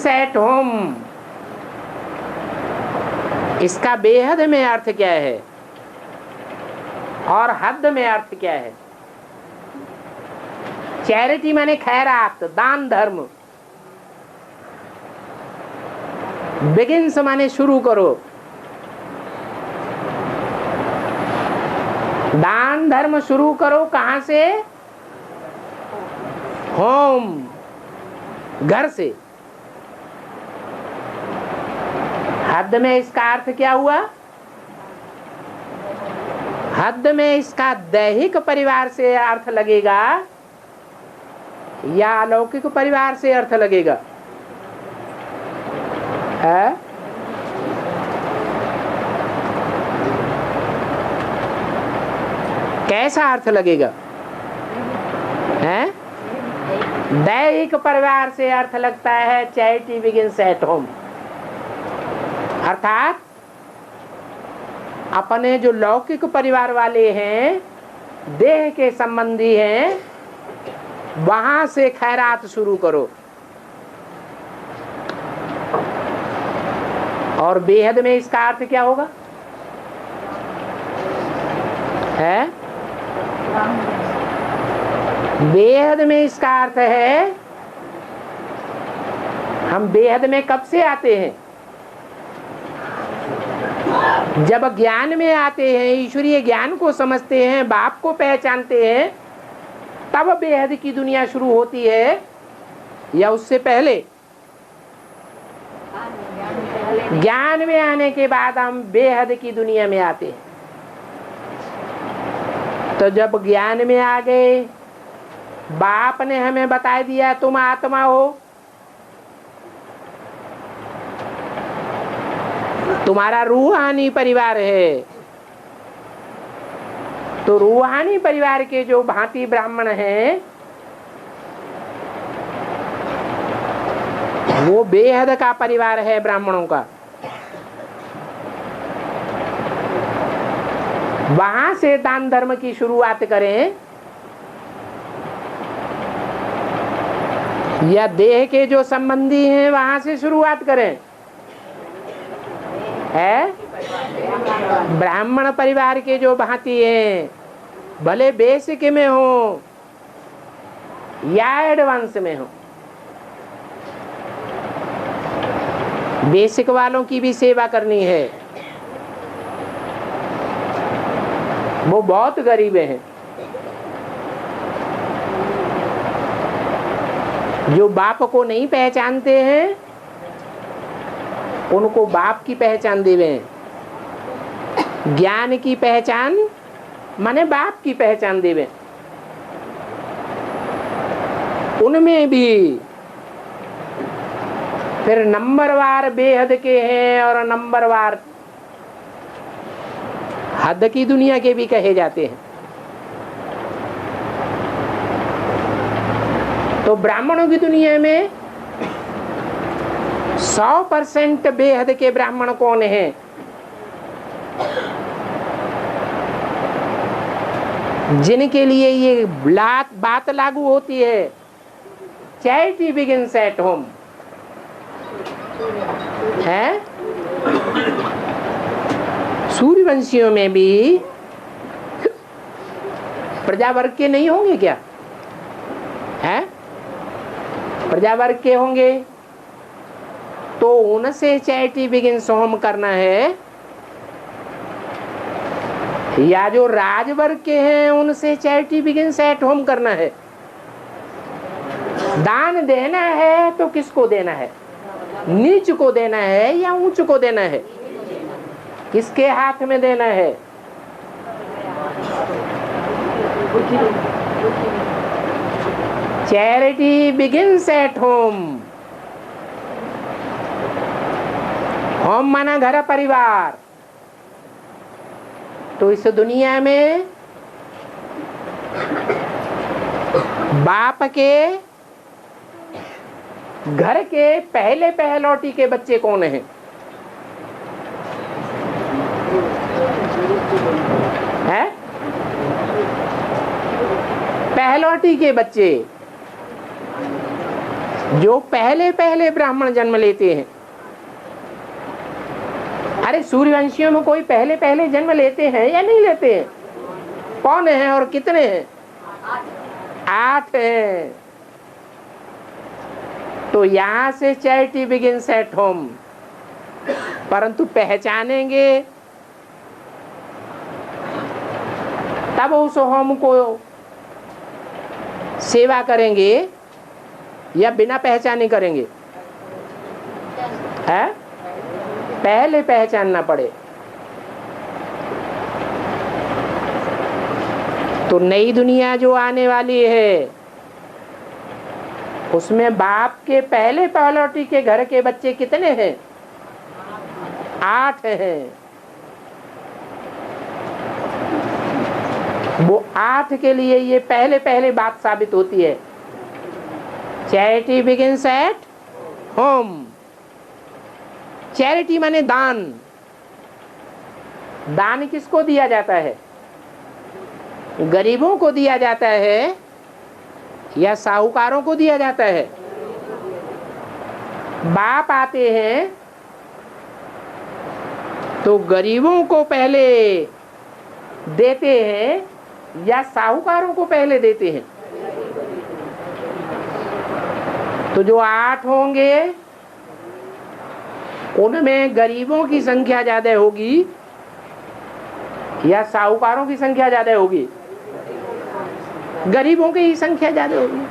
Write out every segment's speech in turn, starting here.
Begins at home, इसका बेहद में अर्थ क्या है और हद में अर्थ क्या है? चैरिटी माने खैरात, दान धर्म। बिगिन्स माने शुरू करो, दान धर्म शुरू करो। कहां से? होम, घर से। हद में इसका अर्थ क्या हुआ? हद में इसका दैहिक परिवार से अर्थ लगेगा या अलौकिक परिवार से अर्थ लगेगा? है? कैसा अर्थ लगेगा? है? दैहिक परिवार से अर्थ लगता है चैरिटी बिगिन्स एट होम। अर्थात अपने जो लौकिक परिवार वाले हैं, देह के संबंधी हैं, वहां से खैरात शुरू करो। और बेहद में इसका अर्थ क्या होगा? है? बेहद में इसका अर्थ है, हम बेहद में कब से आते हैं? जब ज्ञान में आते हैं, ईश्वरीय ज्ञान को समझते हैं, बाप को पहचानते हैं, तब बेहद की दुनिया शुरू होती है या उससे पहले? ज्ञान में आने के बाद हम बेहद की दुनिया में आते हैं। तो जब ज्ञान में आ गए, बाप ने हमें बता दिया तुम आत्मा हो, तुम्हारा रूहानी परिवार है। तो रूहानी परिवार के जो भांति ब्राह्मण हैं, वो बेहद का परिवार है ब्राह्मणों का। वहां से दान धर्म की शुरुआत करें या देह के जो संबंधी हैं वहां से शुरुआत करें? है? ब्राह्मण परिवार के जो भांति हैं, भले बेसिक में हो या एडवांस में हो, बेसिक वालों की भी सेवा करनी है। वो बहुत गरीब हैं, जो बाप को नहीं पहचानते हैं, उनको बाप की पहचान देवे। ज्ञान की पहचान माने बाप की पहचान देवे। उनमें भी फिर नंबरवार बेहद के हैं और नंबरवार हद की दुनिया के भी कहे जाते हैं। तो ब्राह्मणों की दुनिया में 100% बेहद के ब्राह्मण कौन हैं? जिनके लिए ये बात लागू होती है, चैरिटी बिगिन्स एट होम। है? सूर्यवंशियों में भी प्रजावर्ग के नहीं होंगे क्या? है? प्रजावर्ग के होंगे, तो उनसे चैरिटी बिगिन्स होम करना है, या जो राजवर्ग के हैं उनसे चैरिटी बिगिन्स एट होम करना है। दान देना है तो किसको देना है? नीच को देना है या ऊंच को देना है? किसके हाथ में देना है? Charity begins at home. Home माना घर परिवार। तो इस दुनिया में बाप के घर के पहले पहलौटी के बच्चे कौन हैं? है? पहलौटी के बच्चे जो पहले पहले ब्राह्मण जन्म लेते हैं। अरे सूर्यवंशियों में कोई पहले पहले जन्म लेते हैं या नहीं लेते हैं? कौन है और कितने हैं? 8 हैं। तो यहां से चैरिटी बिगिंस एट होम। परंतु पहचानेंगे तब उस होम को सेवा करेंगे या बिना पहचाने करेंगे? है? पहले पहचानना पड़े। तो नई दुनिया जो आने वाली है उसमें बाप के पहले पहलौटी के घर के बच्चे कितने हैं? 8 हैं। वो 8 के लिए ये पहले पहले बात साबित होती है। Charity begins at home. Charity माने दान। दान किसको दिया जाता है? गरीबों को दिया जाता है या साहूकारों को दिया जाता है? बाप आते हैं तो गरीबों को पहले देते हैं या साहूकारों को पहले देते हैं? तो जो 8 होंगे उनमें गरीबों की संख्या ज्यादा होगी या साहूकारों की संख्या ज्यादा होगी? गरीबों की ही संख्या ज्यादा होगी।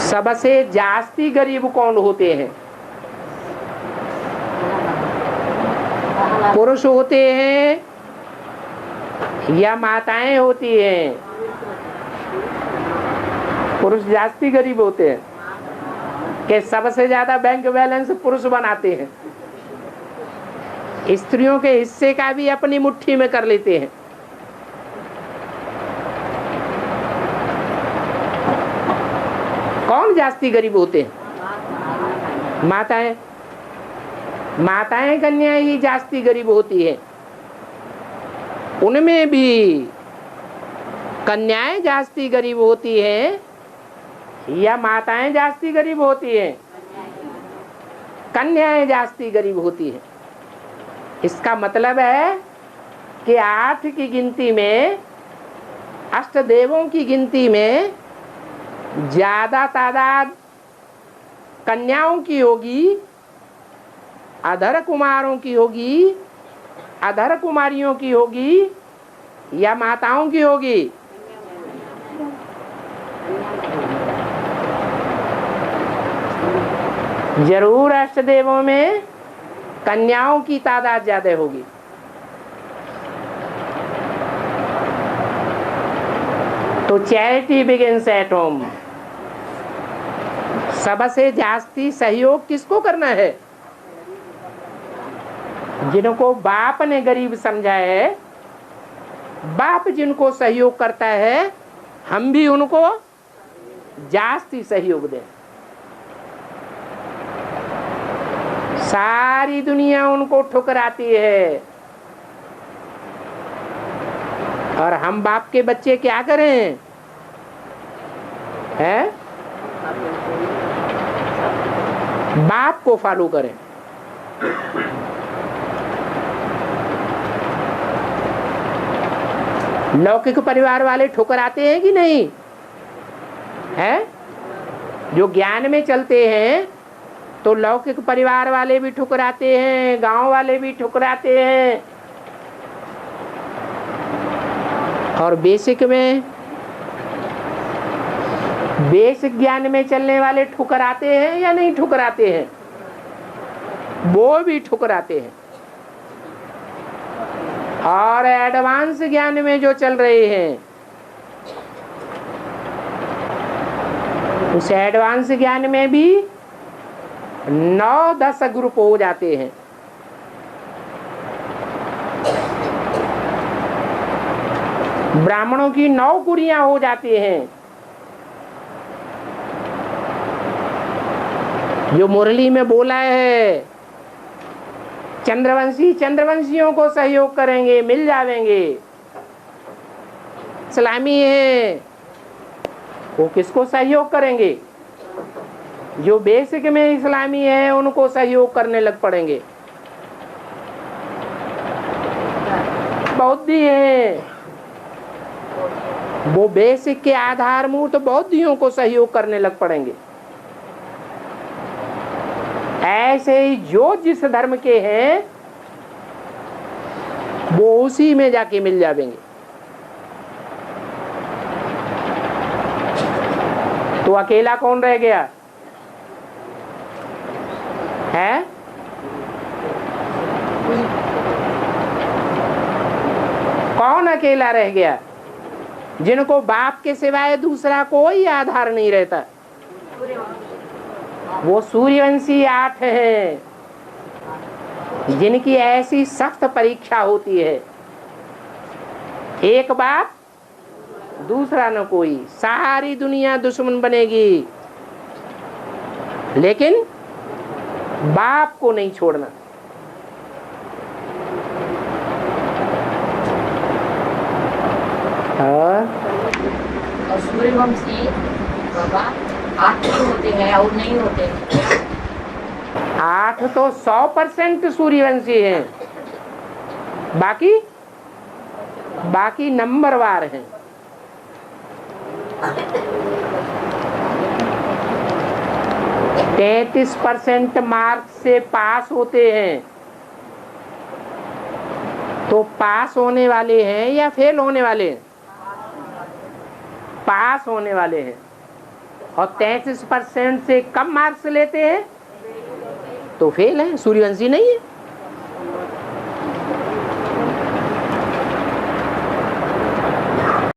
सबसे जास्ती गरीब कौन होते हैं? पुरुष होते हैं या माताएं होती हैं? पुरुष जास्ती गरीब होते हैं कि सबसे ज्यादा बैंक बैलेंस पुरुष बनाते हैं। स्त्रियों के हिस्से का भी अपनी मुट्ठी में कर लेते हैं। कौन जास्ती गरीब होते हैं? माताएं। माताएं कन्याएं ही जास्ती गरीब होती है। उनमें भी कन्याएं जास्ती गरीब होती हैं या माताएं जास्ती गरीब होती हैं? कन्याएं जास्ती गरीब होती हैं। इसका मतलब है कि 8 की गिनती में, अष्ट देवों की गिनती में ज्यादा तादाद कन्याओं की होगी, अधर कुमारों की होगी, अधर कुमारियों की होगी या माताओं की होगी? जरूर अष्टदेवों में कन्याओं की तादाद ज्यादा होगी। तो चैरिटी बिगिंस एट होम। सबसे जास्ती सहयोग किसको करना है? जिनको बाप ने गरीब समझा है, बाप जिनको सहयोग करता है, हम भी उनको जास्ती सहयोग दें। सारी दुनिया उनको ठुकराती है और हम बाप के बच्चे क्या करें? हैं? बाप को फॉलो करें। लौकिक परिवार वाले ठुकराते हैं कि नहीं? है? जो ज्ञान में चलते हैं तो लौकिक परिवार वाले भी ठुकराते हैं, गांव वाले भी ठुकराते हैं। और बेसिक में, बेसिक ज्ञान में चलने वाले ठुकराते हैं या नहीं ठुकराते हैं? वो भी ठुकराते हैं। और एडवांस ज्ञान में जो चल रहे हैं, उस एडवांस ज्ञान में भी 9-10 ग्रुप हो जाते हैं। ब्राह्मणों की 9 कुड़ियां हो जाती हैं। जो मुरली में बोला है, चंद्रवंशी चंद्रवंशियों को सहयोग करेंगे, मिल जावेंगे। इस्लामी है वो किसको सहयोग करेंगे? जो बेसिक में इस्लामी है उनको सहयोग करने लग पड़ेंगे। बौद्धि है, वो बेसिक के आधारभूत बौद्धियों को सहयोग करने लग पड़ेंगे। ऐसे ही जो जिस धर्म के हैं वो उसी में जाके मिल जाएंगे। तो अकेला कौन रह गया है? कौन अकेला रह गया? जिनको बाप के सिवाय दूसरा कोई आधार नहीं रहता। वो सूर्यवंशी 8 हैं, जिनकी ऐसी सख्त परीक्षा होती है, एक बाप दूसरा न कोई, सारी दुनिया दुश्मन बनेगी लेकिन बाप को नहीं छोड़ना। और सूर्यवंशी बाबा 8 होते हैं और नहीं होते? 8 तो 100% सूर्यवंशी हैं, बाकी नंबरवार हैं। 33% मार्क्स से पास होते हैं। तो पास होने वाले हैं या फेल होने वाले हैं? पास होने वाले हैं। और 33% से कम मार्क्स लेते हैं तो फेल है, सूर्यवंशी नहीं है।